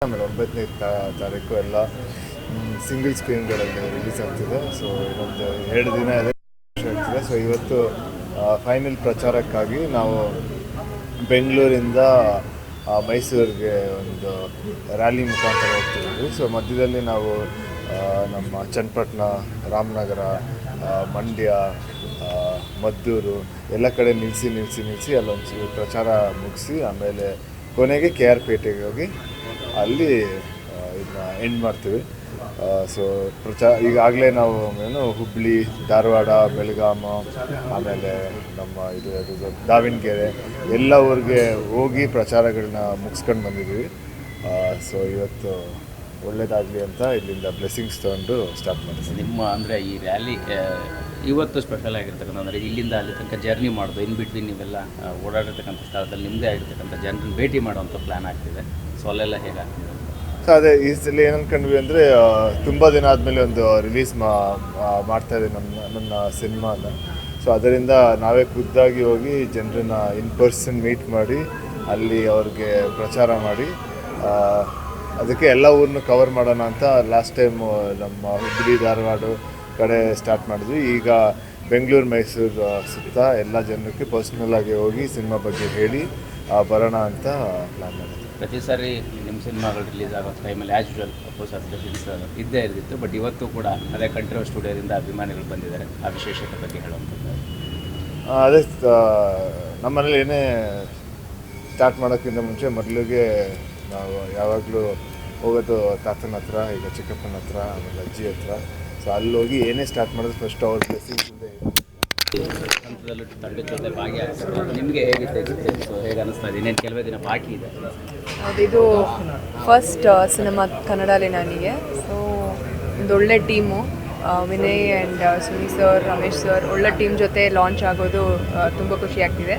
ಆಮೇಲೆ 9ನೇ ತಾರೀಕು ಎಲ್ಲ ಸಿಂಗಲ್ ಸ್ಕ್ರೀನ್ಗಳಲ್ಲಿ ರಿಲೀಸ್ ಆಗ್ತಿದೆ. ಸೊ ಇನ್ನೊಂದು 2 ದಿನ ಇದೆ ಆಗ್ತಿದೆ. ಸೊ ಇವತ್ತು ಫೈನಲ್ ಪ್ರಚಾರಕ್ಕಾಗಿ ನಾವು ಬೆಂಗಳೂರಿಂದ ಮೈಸೂರಿಗೆ ಒಂದು ರ್ಯಾಲಿ ಮುಖಾಂತರ ಹೋಗ್ತಿದ್ವಿ. ಸೊ ಮಧ್ಯದಲ್ಲಿ ನಾವು ನಮ್ಮ ಚನ್ನಪಟ್ಟಣ, ರಾಮನಗರ, ಮಂಡ್ಯ, ಮದ್ದೂರು ಎಲ್ಲ ಕಡೆ ನಿಲ್ಲಿಸಿ ಅಲ್ಲೊಂದು ಪ್ರಚಾರ ಮುಗಿಸಿ ಆಮೇಲೆ ಕೊನೆಗೆ KR ಪೇಟೆಗೆ ಹೋಗಿ ಅಲ್ಲಿ ಇದನ್ನ ಎಂಡ್ ಮಾಡ್ತೀವಿ. ಸೊ ಈಗಾಗಲೇ ನಾವು ಹುಬ್ಬಳ್ಳಿ, ಧಾರವಾಡ, ಬೆಳಗಾಂ, ಆಮೇಲೆ ನಮ್ಮ ದಾವಣಗೆರೆ ಎಲ್ಲ ಊರಿಗೆ ಹೋಗಿ ಪ್ರಚಾರಗಳನ್ನ ಮುಗಿಸ್ಕೊಂಡು ಬಂದಿದ್ದೀವಿ. ಸೊ ಇವತ್ತು ಒಳ್ಳೇದಾಗಲಿ ಅಂತ ಇಲ್ಲಿಂದ ಬ್ಲೆಸ್ಸಿಂಗ್ಸ್ ತೊಗೊಂಡು ಸ್ಟಾರ್ಟ್ ಮಾಡ್ತೀವಿ. ನಿಮ್ಮ ಅಂದರೆ ಈ ರ್ಯಾಲಿ ಇವತ್ತು ಸ್ಪೆಷಲ್ ಆಗಿರ್ತಕ್ಕಂಥ ಅಂದರೆ ಇಲ್ಲಿಂದ ಅಲ್ಲಿ ತನಕ ಜರ್ನಿ ಮಾಡೋದು, ಇನ್ ಬಿಟ್ವೀನ್ ನೀವೆಲ್ಲ ಓಡಾಡಿರ್ತಕ್ಕಂಥ ಸ್ಥಳದಲ್ಲಿ ನಿಮ್ಮದೇ ಆಗಿರ್ತಕ್ಕಂಥ ಜನರನ್ನ ಭೇಟಿ ಮಾಡುವಂಥ ಪ್ಲ್ಯಾನ್ ಆಗ್ತಿದೆ. ಸೊ ಅಲ್ಲೆಲ್ಲ ಹೇಗಾಗ್ತಿದೆ? ಸೊ ಅದೇ ಈ ಸಲ ಏನು ಅಂದ್ಕೊಂಡ್ವಿ ಅಂದರೆ ತುಂಬ ದಿನ ಆದಮೇಲೆ ಒಂದು ರಿಲೀಸ್ ಮಾಡ್ತಾಯಿದ್ದೀವಿ ನನ್ನ ಸಿನಿಮಾನ. ಸೊ ಅದರಿಂದ ನಾವೇ ಖುದ್ದಾಗಿ ಹೋಗಿ ಜನರನ್ನ ಇನ್ ಪರ್ಸನ್ ಮೀಟ್ ಮಾಡಿ ಅಲ್ಲಿ ಅವ್ರಿಗೆ ಪ್ರಚಾರ ಮಾಡಿ ಅದಕ್ಕೆ ಎಲ್ಲ ಊರನ್ನು ಕವರ್ ಮಾಡೋಣ ಅಂತ ಲಾಸ್ಟ್ ಟೈಮು ನಮ್ಮ ಹುಬ್ಬಳ್ಳಿ, ಧಾರವಾಡ ಕಡೆ ಸ್ಟಾರ್ಟ್ ಮಾಡಿದ್ವಿ. ಈಗ ಬೆಂಗಳೂರು, ಮೈಸೂರು ಸುತ್ತ ಎಲ್ಲ ಜನಕ್ಕೆ ಪರ್ಸ್ನಲ್ಲಾಗಿ ಹೋಗಿ ಸಿನಿಮಾ ಬಗ್ಗೆ ಹೇಳಿ ಬರೋಣ ಅಂತ ಪ್ಲ್ಯಾನ್ ಮಾಡಿದ್ವಿ. ಪ್ರತಿ ಸಾರಿ ನಿಮ್ಮ ಸಿನಿಮಾಗಳು ರಿಲೀಸ್ ಆಗೋ ಟೈಮಲ್ಲಿ ಆ್ಯಸ್ ಯೂಶುವಲ್ ಅಪೋಸ್ ಅಪ್ಡೇಷನ್ಸ್ ಇದ್ದೇ ಇರ್ತಿತ್ತು. ಬಟ್ ಇವತ್ತು ಕೂಡ ಅದೇ ಕಂಠೀರವ ಸ್ಟುಡಿಯೋದಿಂದ ಅಭಿಮಾನಿಗಳು ಬಂದಿದ್ದಾರೆ. ಆ ವಿಶೇಷತೆ ಬಗ್ಗೆ ಹೇಳುವಂಥದ್ದು ಅದೇ ನಮ್ಮನೇಲಿ ಏನೇ ಸ್ಟಾರ್ಟ್ ಮಾಡೋಕ್ಕಿಂತ ಮುಂಚೆ ಮೊದಲಿಗೆ ನಾವು ಯಾವಾಗಲೂ ಹೋಗೋದು ತಾತನ ಹತ್ರ, ಈಗ ಚಿಕ್ಕಪ್ಪನ ಹತ್ರ, ಆಮೇಲೆ ಅಜ್ಜಿ ಹತ್ರ. ಸೊ ಅಲ್ಲಿ ಹೋಗಿ ಏನೇ ಸ್ಟಾರ್ಟ್ ಮಾಡಿದ್ರೆ ಫಸ್ಟ್ ಅವ್ರ ಬ್ಲೆಸ್ಸಿಂಗ್ಸಿಂದ ಹಂತದಲ್ಲೂ ತಂಡದ ಜೊತೆ ಭಾಗಿಯಾಗ್ತದೆ. ನಿಮಗೆ ಹೇಗಿತ್ತು ಎಕ್ಸ್ಪೀರಿಯನ್ಸ್? ಹೇಗೆ ಅನ್ನಿಸ್ತಾ ಇದೆ? ಇನ್ನೇನು ಕೆಲವೇ ದಿನ ಬಾಕಿ ಇದೆ. ಹೌದು, ಇದು ಫಸ್ಟ್ ಸಿನಿಮಾ ಕನ್ನಡಲ್ಲಿ ನನಗೆ. ಸೊ ಒಂದು ಒಳ್ಳೆ team, Vinay and Suni sir, Ramesh sir, ಒಳ್ಳೆ ಟೀಮ್ ಜೊತೆ ಲಾಂಚ್ ಆಗೋದು ತುಂಬ ಖುಷಿ ಆಗ್ತಿದೆ.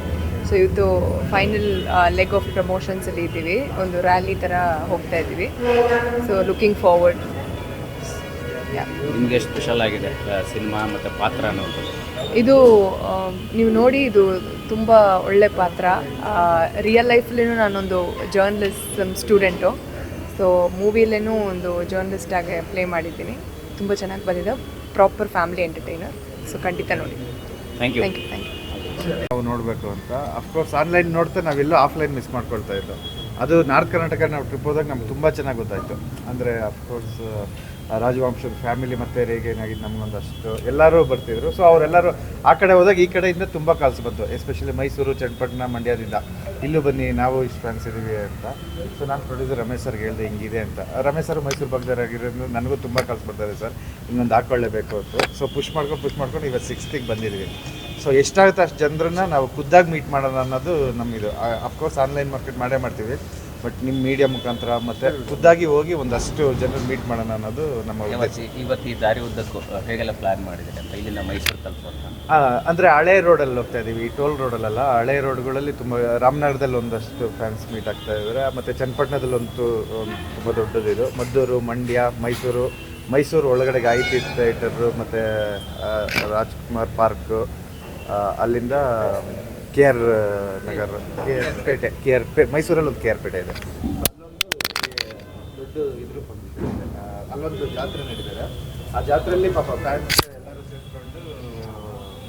ಸೊ ಇವತ್ತು ಫೈನಲ್ ಲೆಗ್ ಆಫ್ ಪ್ರಮೋಷನ್ಸಲ್ಲಿ ಇದ್ದೀವಿ, ಒಂದು ರ್ಯಾಲಿ ಥರ ಹೋಗ್ತಾ ಇದ್ದೀವಿ. So looking forward. ನಿಮಗೆ ಸ್ಪೆಷಲ್ ಆಗಿದೆ ಸಿನಿಮಾ ಮತ್ತು ಪಾತ್ರ ಅನ್ನೋದು? ಇದು ನೀವು ನೋಡಿ, ಇದು ತುಂಬ ಒಳ್ಳೆ ಪಾತ್ರ. ರಿಯಲ್ ಲೈಫ್ಲೇನೂ ನಾನೊಂದು ಜರ್ನಲಿಸಮ್ ಸ್ಟೂಡೆಂಟು. ಸೊ ಮೂವಿಲೇನೂ ಒಂದು ಜರ್ನಲಿಸ್ಟಾಗಿ ಪ್ಲೇ ಮಾಡಿದ್ದೀನಿ. ತುಂಬ ಚೆನ್ನಾಗಿ ಬಂದಿದೆ. Proper family entertainer. ಸೊ ಖಂಡಿತ ನೋಡಿ. Thank you. ನಾವು ನೋಡಬೇಕು ಅಂತ. ಅಫ್ಕೋರ್ಸ್ ಆನ್ಲೈನ್ ನೋಡ್ತಾ ನಾವೆಲ್ಲೋ ಆಫ್ಲೈನ್ ಮಿಸ್ ಮಾಡ್ಕೊಳ್ತಾ ಇದ್ದೋ. ಅದು ನಾರ್ತ್ ಕರ್ನಾಟಕ ನಾವು ಟ್ರಿಪ್ ಹೋದಾಗ ನಮ್ಗೆ ತುಂಬ ಚೆನ್ನಾಗಿ ಗೊತ್ತಾಯಿತು. ಅಂದರೆ ಅಫ್ಕೋರ್ಸ್ ರಾಜವಂಶದ ಫ್ಯಾಮಿಲಿ ಮತ್ತು ರೇಗೇನಾಗಿದ್ದು ನಮಗೊಂದಷ್ಟು ಎಲ್ಲರೂ ಬರ್ತಿದ್ರು. ಸೊ ಅವರೆಲ್ಲರೂ ಆ ಕಡೆ ಹೋದಾಗ ಈ ಕಡೆಯಿಂದ ತುಂಬ ಕಾಲ್ಸ್ ಬಂತು, ಎಸ್ಪೆಷಲಿ ಮೈಸೂರು, ಚನ್ನಪಟ್ಟಣ, ಮಂಡ್ಯದಿಂದ ಇಲ್ಲೂ ಬನ್ನಿ, ನಾವು ಇಷ್ಟು ಫ್ಯಾನ್ಸ್ ಇದ್ದೀವಿ ಅಂತ. ಸೊ ನಾನು ಪ್ರೊಡ್ಯೂಸರ್ ರಮೇಶ್ ಸರ್ಗೆ ಹೇಳಿದೆ ಹಿಂಗಿದೆ ಅಂತ. ರಮೇಶ್ ಸರ್ ಮೈಸೂರು ಭಾಗದವರಾಗಿರೋದು ನನಗೂ ತುಂಬ ಕಾಲ್ಸ್ ಬರ್ತಾಯಿದೆ, ಸರ್ ಇನ್ನೊಂದು ಹಾಕ್ಕೊಳ್ಳೇಬೇಕು ಅಂತ. ಸೊ ಪುಷ್ ಮಾಡ್ಕೊಂಡು ಇವತ್ತು 6th ಬಂದಿದ್ದೀವಿ. ಸೊ ಎಷ್ಟಾಗುತ್ತೆ ಅಷ್ಟು ಜನರನ್ನ ನಾವು ಖುದ್ದಾಗಿ ಮೀಟ್ ಮಾಡೋಣ ಅನ್ನೋದು ನಮಗಿದು. ಅಫ್ಕೋರ್ಸ್ ಆನ್ಲೈನ್ ಮಾರ್ಕೆಟ್ ಮಾಡ್ತೀವಿ, ಬಟ್ ನಿಮ್ಮ ಮೀಡಿಯಾ ಮುಖಾಂತರ ಮತ್ತು ಖುದ್ದಾಗಿ ಹೋಗಿ ಒಂದಷ್ಟು ಜನರು ಮೀಟ್ ಮಾಡೋಣ ಅನ್ನೋದು ನಮ್ಮ ಇವತ್ತು ಈ ದಾರಿ ಉದ್ದಕ್ಕೂ ಹೇಗೆಲ್ಲ ಪ್ಲ್ಯಾನ್ ಮಾಡಿದ್ದೀರಿ ಅಂತ ಇಲ್ಲಿಂದ ಮೈಸೂರು ತಲುಪೋದು? ಅಂದರೆ ಹಳೆ ರೋಡಲ್ಲಿ ಹೋಗ್ತಾ ಇದ್ದೀವಿ, ಈ ಟೋಲ್ ರೋಡಲ್ಲ, ಹಳೆ ರೋಡ್ಗಳಲ್ಲಿ ತುಂಬ. ರಾಮನಗರದಲ್ಲಿ ಒಂದಷ್ಟು ಫ್ಯಾನ್ಸ್ ಮೀಟ್ ಆಗ್ತಾ ಇದ್ದಾರೆ, ಮತ್ತು ಚನ್ನಪಟ್ಟಣದಲ್ಲಂತೂ ತುಂಬ ದೊಡ್ಡದಿದು. ಮದ್ದೂರು, ಮಂಡ್ಯ, ಮೈಸೂರು ಒಳಗಡೆ ಗಾಯತ್ರಿ ಥಿಯೇಟರು ಮತ್ತು ರಾಜ್ಕುಮಾರ್ ಪಾರ್ಕು, ಅಲ್ಲಿಂದ KR ನಗರ, KR ಪೇಟೆ, ಮೈಸೂರಲ್ಲಿ ಒಂದು KR ಪೇಟೆ ಇದೆ. ದೊಡ್ಡ ಇದ್ರ ಅಲ್ಲೊಂದು ಜಾತ್ರೆ ನಡೀತಾರೆ. ಆ ಜಾತ್ರೆಯಲ್ಲಿ ಪಾಪ ಫ್ಯಾನ್ಸ್ ಎಲ್ಲರೂ ಸೇರಿಕೊಂಡು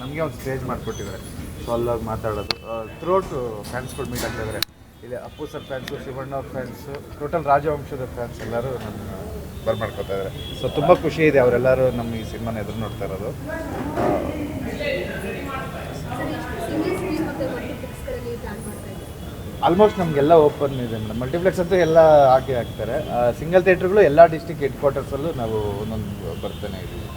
ನಮಗೆ ಒಂದು ಸ್ಟೇಜ್ ಮಾಡಿಕೊಟ್ಟಿದ್ದಾರೆ. ಸೊ ಅಲ್ಲೋಗಿ ಮಾತಾಡೋದು, ಥ್ರೂಔಟ್ ಫ್ಯಾನ್ಸ್ಗಳು ಮೀಟ್ ಆಗ್ತಾ ಇದ್ದಾರೆ. ಇಲ್ಲಿ ಅಪ್ಪು ಸರ್ ಫ್ಯಾನ್ಸು, ಶಿವಣ್ಣ ಅವ್ರ ಫ್ಯಾನ್ಸು, ಟೋಟಲ್ ರಾಜವಂಶದ ಫ್ಯಾನ್ಸ್ ಎಲ್ಲರೂ ನಮ್ಮ ಬರ್ಮಾಡ್ಕೊತಾ ಇದ್ದಾರೆ. ಸೊ ತುಂಬ ಖುಷಿ ಇದೆ, ಅವರೆಲ್ಲರೂ ನಮ್ಮ ಈ ಸಿನಿಮಾನ ಎದುರು ನೋಡ್ತಾ ಇರೋದು. ಆಲ್ಮೋಸ್ಟ್ ನಮಗೆಲ್ಲ ಓಪನ್ ಇದೆ ಮೇಡಮ್. ಮಲ್ಟಿಪ್ಲೆಕ್ಸ್ ಅಂತೂ ಎಲ್ಲ ಹಾಕ್ತಾರೆ. ಸಿಂಗಲ್ ಥಿಯೇಟ್ರ್ಗಳು ಎಲ್ಲ ಡಿಸ್ಟ್ರಿಕ್ಟ್ ಹೆಡ್ ಕ್ವಾರ್ಟರ್ಸಲ್ಲೂ ನಾವು ಒಂದೊಂದು ಬರ್ತಾನೆ ಇದ್ದೀವಿ.